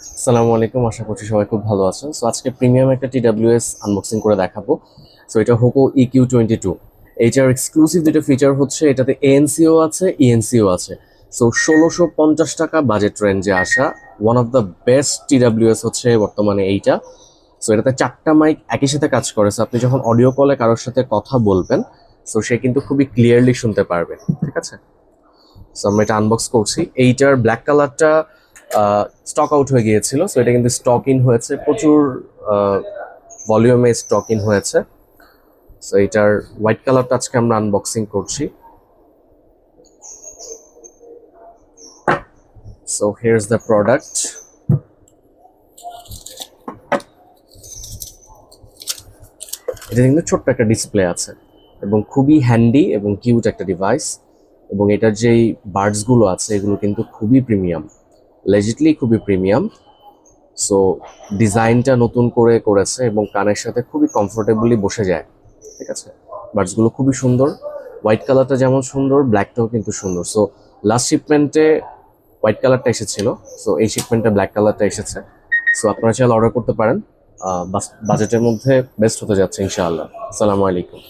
আসসালামু আলাইকুম, আশা করছি সবাই খুব ভালো আছেন। সো আজকে প্রিমিয়াম একটা টিডাব্লিউএস আনবক্সিং করে দেখাবো। সো এটা হোকো EQ22। এইটার এক্সক্লুসিভ যেটা ফিচার হচ্ছে এটাতে এএনসিও আছে, ইএনসিও আছে। সো 1650 টাকা বাজেট রেঞ্জে আসা one of the best TWS হচ্ছে বর্তমানে এইটা। সো এটাতে 4টা মাইক একই সাথে কাজ করে। সো আপনি যখন অডিও কলে কারোর সাথে কথা বলবেন, সো সে কিন্তু খুবই ক্লিয়ারলি শুনতে পারবে। ঠিক আছে, সো আমরা এটা আনবক্স করছি। এইটার ব্ল্যাক কালারটা স্টক আউট হয়ে গিয়েছিল, সো এটা কিন্তু স্টক ইন হয়েছে, প্রচুর ভলিউমে স্টক ইন হয়েছে। সো এটার হোয়াইট কালারটা আজকে আমরা আনবক্সিং করছি। So হিয়ারস the product. এটা কিন্তু ছোট্ট একটা ডিসপ্লে আছে এবং খুবই হ্যান্ডি এবং কিউট একটা ডিভাইস। এবং এটার যেই বার্ডসগুলো আছে এগুলো কিন্তু খুবই প্রিমিয়াম, লেজিটলি খুবই প্রিমিয়াম। সো ডিজাইনটা নতুন করে করেছে এবং কানের সাথে খুবই কমফোর্টেবলি বসে যায়। ঠিক আছে, বার্ডসগুলো খুবই সুন্দর, হোয়াইট কালারটা যেমন সুন্দর, ব্ল্যাকটাও কিন্তু সুন্দর। সো লাস্ট শিপমেন্টে হোয়াইট কালারটা এসেছিল, সো এই শিপমেন্টে ব্ল্যাক কালারটা এসেছে। সো আপনারা চাইলে অর্ডার করতে পারেন, বাজেটের মধ্যে বেস্ট হতে যাচ্ছে ইনশাআল্লাহ। আসসালামু আলাইকুম।